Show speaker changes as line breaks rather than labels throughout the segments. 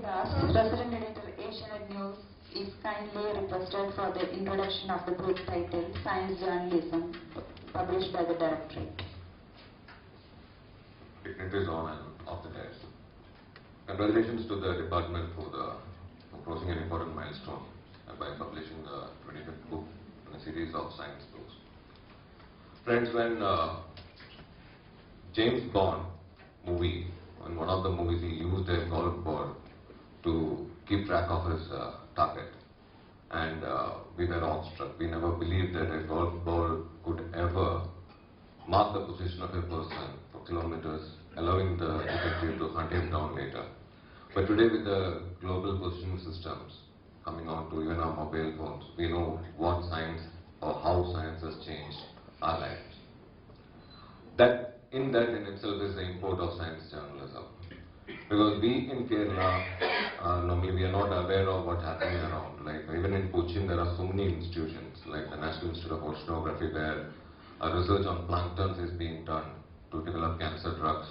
broadcast, President Editor Asianet News is kindly requested for the introduction of the book titled Science Journalism, published by the Directorate.
Dignitaries on and off the desk. Congratulations to the department for crossing an important milestone by publishing the 25th book in a series of science books. Friends, when James Bond movie, in one of the movies he used a golf ball to keep track of his target, and we were awestruck. We never believed that a golf ball could ever mark the position of a person for kilometers, allowing the detective to hunt him down later. But today, with the global positioning systems coming on to even our mobile phones, we know what science or how science has changed our lives. That in itself is the import of science journalism. Because we in Kerala, normally we are not aware of what's happening around. Like even in Cochin, there are so many institutions, like the National Institute of Oceanography, where research on planktons is being done to develop cancer drugs,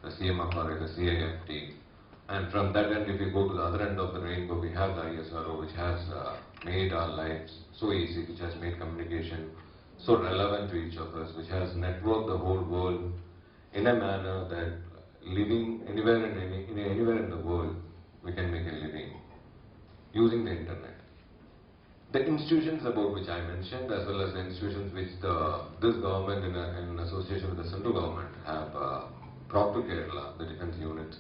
the CMFRA, the CIFT. And from that end, if you go to the other end of the rainbow, we have the ISRO, which has made our lives so easy, which has made communication so relevant to each of us, which has networked the whole world in a manner that living anywhere in the world, we can make a living using the internet. The institutions about which I mentioned, as well as the institutions which this government in association with the central government have brought to Kerala, the defense units,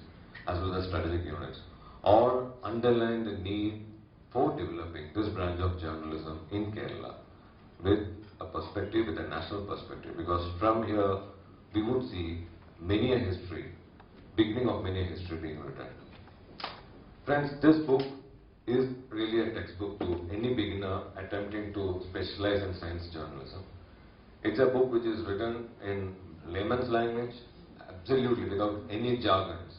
as well as strategic units, all underline the need for developing this branch of journalism in Kerala with a perspective, with a national perspective, because from here we would see many a history, beginning of many a history being written. Friends, this book is really a textbook to any beginner attempting to specialize in science journalism. It's a book which is written in layman's language, absolutely without any jargons.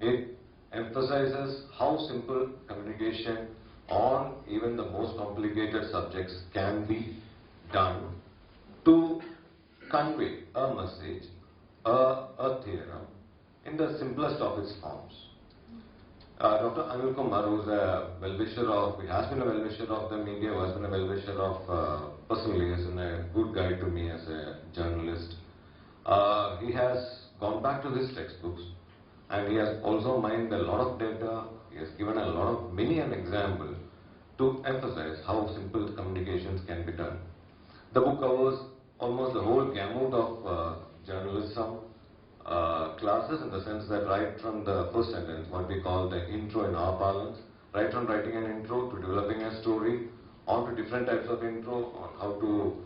It emphasizes how simple communication on even the most complicated subjects can be done to convey a message, a theorem, in the simplest of its forms. Dr. Anil Kumar, who is a well-wisher of, he has been a well-wisher of the media, who has been a well-wisher of, personally, has been a good guide to me as a journalist. He has gone back to his textbooks, and he has also mined a lot of data. He has given many an example to emphasize how simple communications can be done. The book covers almost the whole gamut of journalism classes, in the sense that right from the first sentence, what we call the intro in our parlance, right from writing an intro to developing a story, on to different types of intro, on how to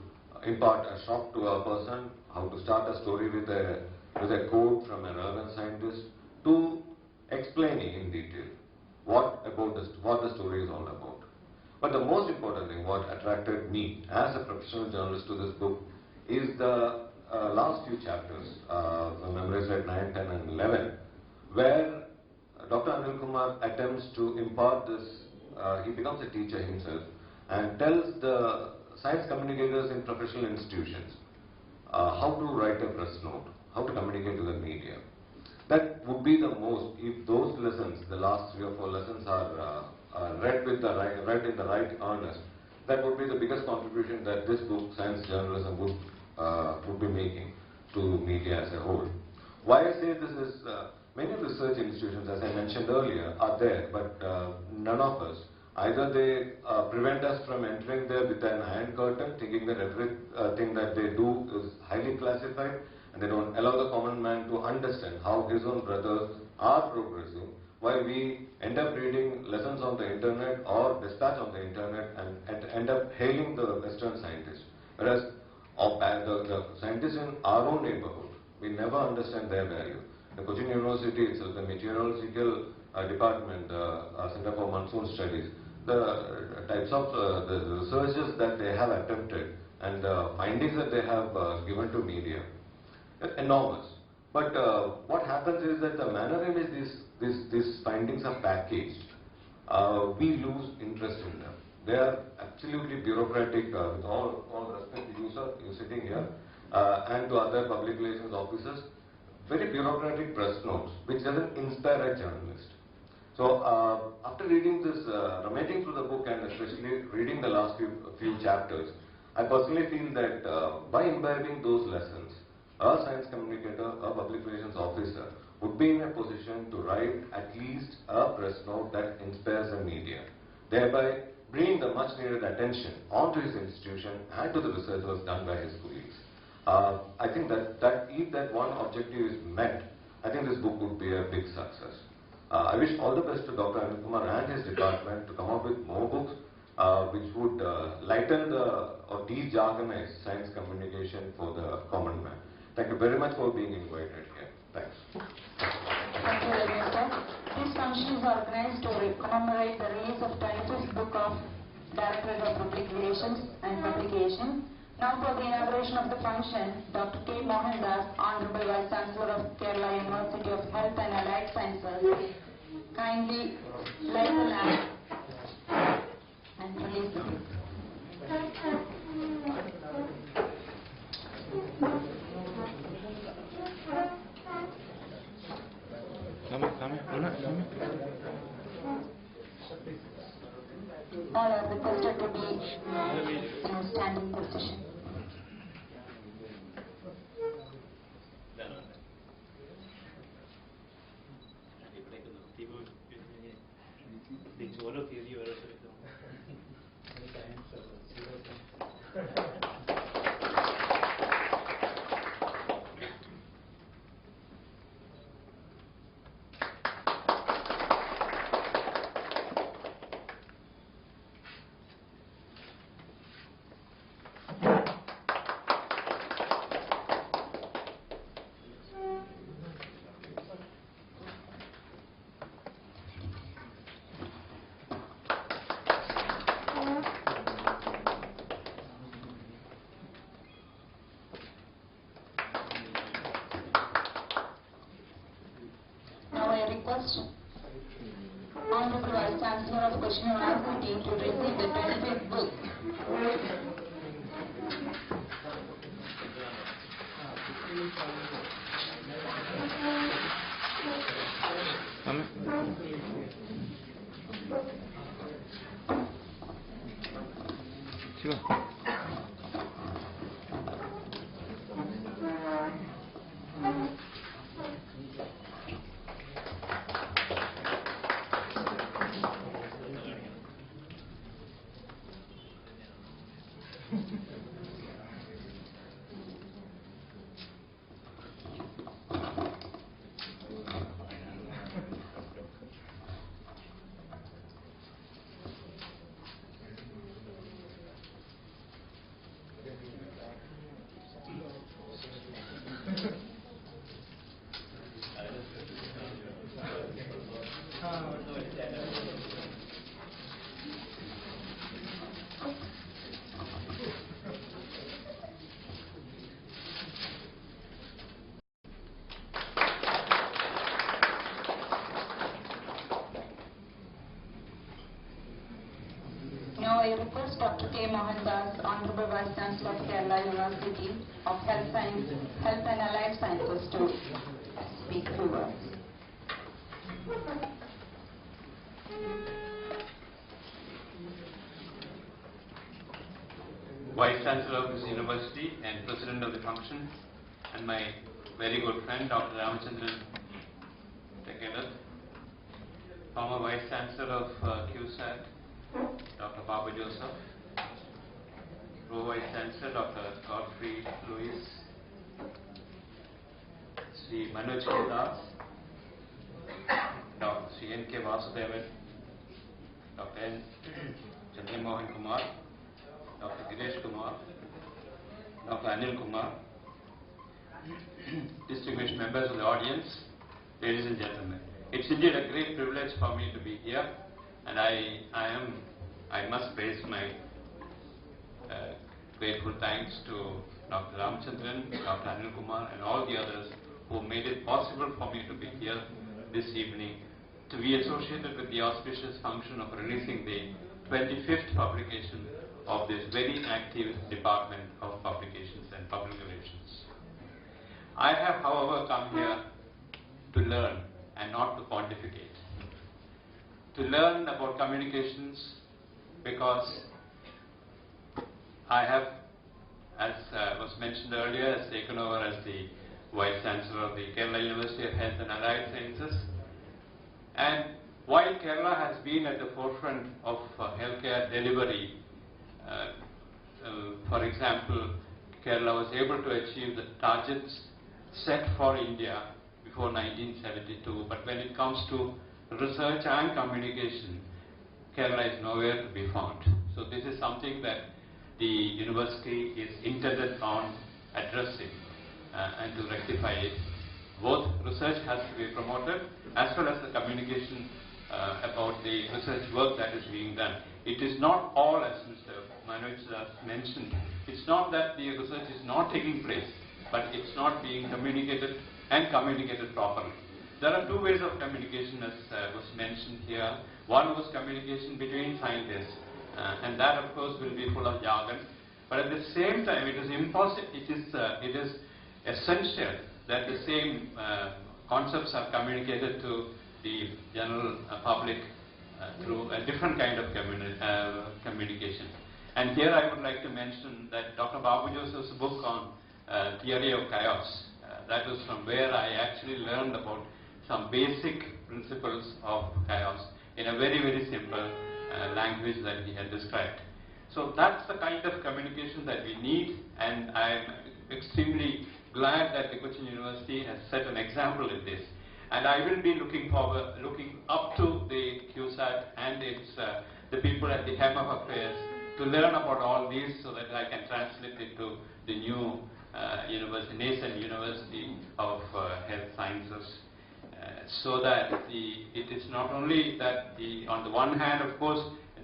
impart a shock to a person, how to start a story with a quote from a relevant scientist, to explaining in detail what the story is all about. But the most important thing, what attracted me as a professional journalist to this book, is the last few chapters, memories at 9, 10 and 11, where Dr. Anil Kumar attempts to impart this, he becomes a teacher himself and tells the science communicators in professional institutions how to write a press note, how to communicate to the media. That would be the most, if those lessons, the last 3 or 4 lessons are read in the right earnest, that would be the biggest contribution that this book, Science Journalism, would be making to media as a whole. Why I say this is, many research institutions, as I mentioned earlier, are there, but none of us, either they prevent us from entering there with an iron curtain, thinking that everything that they do is highly classified, and they don't allow the common man to understand how his own brothers are progressing, while we end up reading lessons on the internet or dispatch on the internet and end up hailing the Western scientists. Whereas the scientists in our own neighborhood, we never understand their value. The Cochin University itself, the meteorological department, Center for Monsoon Studies, the types of the researches that they have attempted and the findings that they have given to media, enormous. But what happens is that the manner in which these findings are packaged, we lose interest in them. They are absolutely bureaucratic, with all respect to you, sir, you sitting here, and to other public relations officers, very bureaucratic press notes, which doesn't inspire a journalist. So after reading this, rummaging through the book and especially reading the last few chapters, I personally feel that by imbibing those lessons, a science communicator, a public relations officer would be in a position to write at least a press note that inspires the media, thereby bringing the much needed attention onto his institution and to the research was done by his colleagues. I think that if that one objective is met, I think this book would be a big success. I wish all the best to Dr. Anil Kumar and his department to come up with more books which would lighten or de-jargonize science communication for the common man. Thank you very much for being invited here. Thanks.
Thank you very much, sir. This function is organized to commemorate the release of 25th book of Directorate of Public Relations and Publication. Now for the inauguration of the function, Dr. K. Mohandas, Honorable Vice Chancellor of Kerala University of Health and Allied Sciences, kindly light the lamp and release the book. All are requested to be in a standing position. Now I request Honorable Vice Chancellor of Question University to receive the 25th book. Now I request Dr. K. Mohandas, Honorable Vice Chancellor of Kerala University of Health and Allied Sciences to speak a few words.
Vice Chancellor of this university and President of the function, and my very good friend Dr. Ramachandran Tekelath, former Vice Chancellor of Cusat, Dr. Papa Joseph, Pro Vice Chancellor Dr. Godfrey Lewis, Sri Manoj K. Das, Dr. Sri N. K. Vasudevan, Dr. N. Chandramohan Kumar, Dr. Giresh Kumar, Dr. Anil Kumar, distinguished members of the audience, ladies and gentlemen. It's indeed a great privilege for me to be here, and I must raise my grateful thanks to Dr. Ramachandran, Dr. Anil Kumar, and all the others who made it possible for me to be here this evening to be associated with the auspicious function of releasing the 25th publication of this very active Department of Publications and Public Relations. I have, however, come here to learn and not to pontificate. to learn about communications, because I have, as was mentioned earlier, has taken over as the Vice Chancellor of the Kerala University of Health and Allied Sciences. And while Kerala has been at the forefront of healthcare delivery, for example, Kerala was able to achieve the targets set for India before 1972, but when it comes to research and communication, Kerala is nowhere to be found. So this is something that the university is intended on addressing and to rectify it. Both research has to be promoted as well as the communication about the research work that is being done. It is not all, as Mr. Manoj has mentioned, it's not that the research is not taking place, but it's not being communicated and communicated properly. There are two ways of communication, as was mentioned here. One was communication between scientists, and that of course will be full of jargon. But at the same time, it is essential that the same concepts are communicated to the general public through a different kind of communication. And here I would like to mention that Dr. Babu Joseph's book on theory of chaos, that was from where I actually learned about some basic principles of chaos in a very, very simple language that he had described. So that's the kind of communication that we need, and I'm extremely glad that the Cochin University has set an example in this. And I will be looking up to the Cusat and its the people at the helm of affairs to learn about all these, so that I can translate it to the new nascent University of Health Sciences, so that it is not only that on the one hand, of course,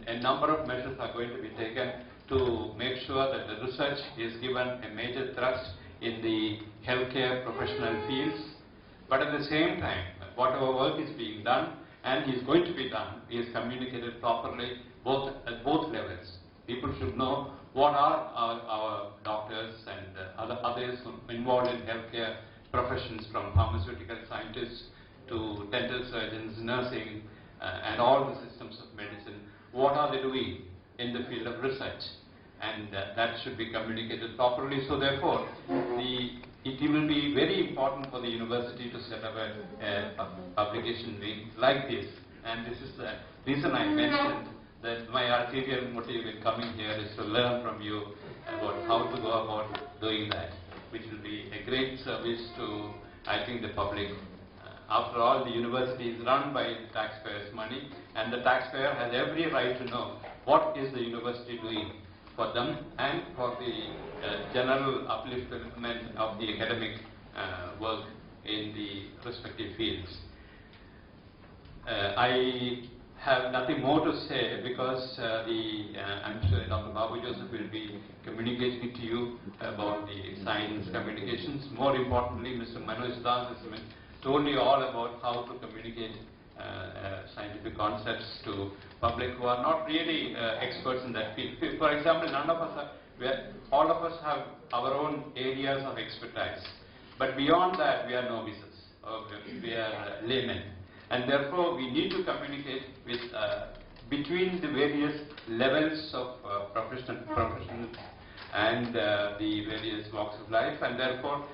a number of measures are going to be taken to make sure that the research is given a major thrust in the healthcare professional fields, but at the same time, whatever work is being done and is going to be done is communicated properly at both levels. People should know what are our doctors and others involved in healthcare professions, from pharmaceutical scientists to dental surgeons, nursing, and all the systems of medicine. What are they doing in the field of research? And that should be communicated properly. So therefore, it will be very important for the university to set up a publication wing like this. And this is the reason I mentioned that my ulterior motive in coming here is to learn from you about how to go about doing that, which will be a great service to, I think, the public. After all, the university is run by the taxpayers' money, and the taxpayer has every right to know what is the university doing for them and for the general upliftment of the academic work in the respective fields. I have nothing more to say, because I'm sure Dr. Babu Joseph will be communicating to you about the science communications. More importantly, Mr. Manoj Das has told you all about how to communicate scientific concepts to public who are not really experts in that field. For example, all of us have our own areas of expertise, but beyond that we are novices, or we are laymen. And therefore, we need to communicate with between the various levels of professionals and the various walks of life. And therefore,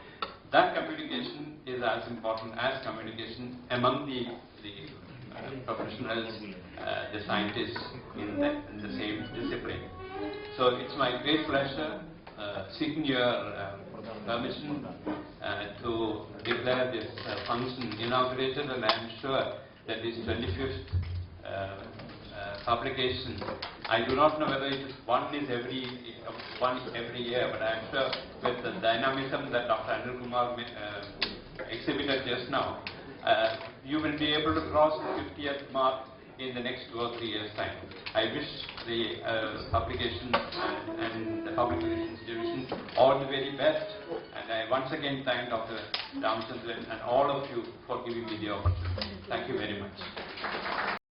that communication is as important as communication among the professionals, the scientists in the same discipline. So it's my great pleasure seeking your permission to declare this function inaugurated, and I am sure that this 25th publication, I do not know whether it is one every year, but I am sure with the dynamism that Dr. Anil Kumar exhibited just now, you will be able to cross the 50th mark in the next 2 or 3 years' time. I wish the publication and the public relations division all the very best, and I once again thank Dr. Ramchandran and all of you for giving me the opportunity. Thank you very much.